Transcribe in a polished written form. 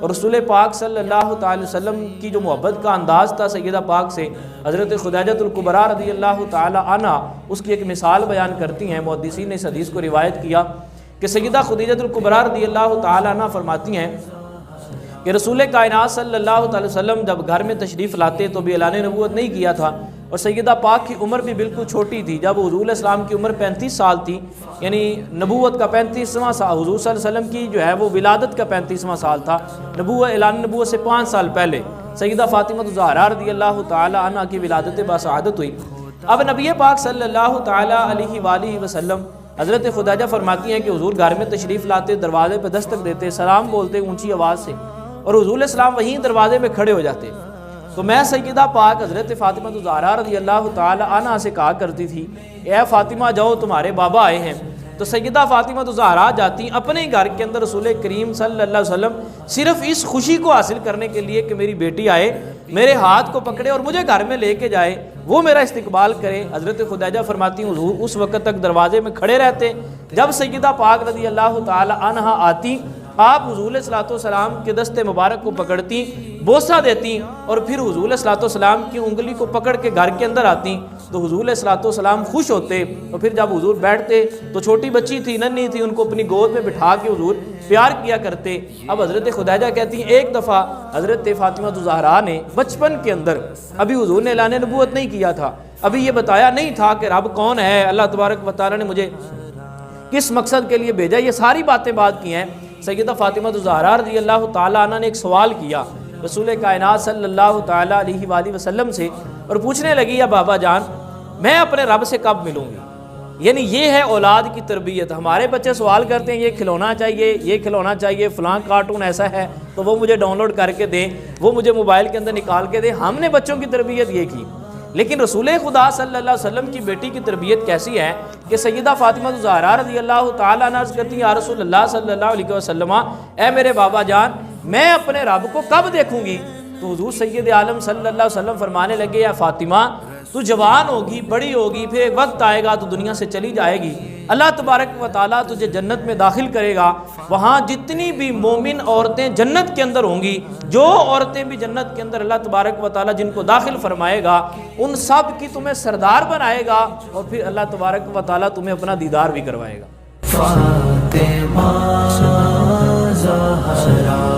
اور رسول پاک صلی اللہ تعالی وسلم کی جو محبت کا انداز تھا سیدہ پاک سے، حضرت خدیجہ الکبریٰ رضی اللہ تعالی عنہ اس کی ایک مثال بیان کرتی ہیں۔ محدثین نے اس حدیث کو روایت کیا کہ سیدہ خدیجہ الکبریٰ رضی اللہ تعالی عنہ فرماتی ہیں کہ رسول کائنات صلی اللہ تعالی وسلم جب گھر میں تشریف لاتے تو بھی اعلان نبوت نہیں کیا تھا، اور سیدہ پاک کی عمر بھی بالکل چھوٹی تھی۔ جب حضور علیہ السلام کی عمر 35 سال تھی، یعنی نبوت کا 35واں سال، حضور صلی اللہ علیہ وسلم کی جو ہے وہ ولادت کا 35واں سال تھا، اعلان نبوت سے 5 سال پہلے سیدہ فاطمہ الزہرا رضی اللہ تعالی عنہ کی ولادت باسعادت ہوئی۔ اب نبی پاک صلی اللہ تعالی علیہ وآلہ وسلم حضرت خدیجہ فرماتی ہیں کہ حضور گھر میں تشریف لاتے، دروازے پہ دستک دیتے، سلام بولتے اونچی آواز سے، اور حضور علیہ السلام وہیں دروازے میں کھڑے ہو جاتے۔ تو میں سیدہ پاک حضرت فاطمہ الزہرا رضی اللہ تعالی عنہ سے کہا کرتی تھی، اے فاطمہ جاؤ تمہارے بابا آئے ہیں۔ تو سیدہ فاطمہ الزہرا جاتی اپنے گھر کے اندر رسول کریم صلی اللہ علیہ وسلم صرف اس خوشی کو حاصل کرنے کے لیے کہ میری بیٹی آئے، میرے ہاتھ کو پکڑے اور مجھے گھر میں لے کے جائے، وہ میرا استقبال کرے۔ حضرت خدیجہ فرماتی ہوں حضور اس وقت تک دروازے میں کھڑے رہتے، جب سیدہ پاک رضی اللہ تعالی عنہ آتی آپ حضور علیہ الصلوۃ والسلام کے دست مبارک کو پکڑتی، بوسہ دیتی، اور پھر حضور علیہ الصلوۃ والسلام کی انگلی کو پکڑ کے گھر کے اندر آتی تو حضور علیہ الصلوۃ والسلام خوش ہوتے، اور پھر جب حضور بیٹھتے تو چھوٹی بچی تھی، ننھی تھی، ان کو اپنی گود میں بٹھا کے حضور پیار کیا کرتے۔ اب حضرت خدیجہ کہتی ہیں ایک دفعہ حضرت فاطمہ الزہرا نے بچپن کے اندر، ابھی حضور نے اعلان نبوت نہیں کیا تھا، ابھی یہ بتایا نہیں تھا کہ رب کون ہے، اللہ تبارک و تعالیٰ نے مجھے کس مقصد کے لیے بھیجا، یہ ساری باتیں بات کی ہیں۔ سیدہ فاطمہ الزہرا رضی اللہ تعالی عنہ نے ایک سوال کیا رسول کائنات صلی اللہ تعالی علیہ وآلہ وسلم سے، اور پوچھنے لگی یا بابا جان میں اپنے رب سے کب ملوں گی؟ یعنی یہ ہے اولاد کی تربیت۔ ہمارے بچے سوال کرتے ہیں یہ کھلونا چاہیے، یہ کھلونا چاہیے، فلاں کارٹون ایسا ہے تو وہ مجھے ڈاؤن لوڈ کر کے دیں، وہ مجھے موبائل کے اندر نکال کے دیں۔ ہم نے بچوں کی تربیت یہ کی، لیکن رسول خدا صلی اللہ علیہ وسلم کی بیٹی کی تربیت کیسی ہے کہ سیدہ فاطمہ الزہرا رضی اللہ تعالیٰ عنہ عرض کرتی ہیں یا رسول اللہ صلی اللہ علیہ وسلم اے میرے بابا جان میں اپنے رب کو کب دیکھوں گی؟ تو حضور سید عالم صلی اللہ علیہ وسلم فرمانے لگے یا فاطمہ تو جوان ہوگی، بڑی ہوگی، پھر ایک وقت آئے گا تو دنیا سے چلی جائے گی، اللہ تبارک و تعالیٰ تجھے جنت میں داخل کرے گا، وہاں جتنی بھی مومن عورتیں جنت کے اندر ہوں گی، جو عورتیں بھی جنت کے اندر اللہ تبارک و تعالیٰ جن کو داخل فرمائے گا ان سب کی تمہیں سردار بنائے گا، اور پھر اللہ تبارک و تعالیٰ تمہیں اپنا دیدار بھی کروائے گا۔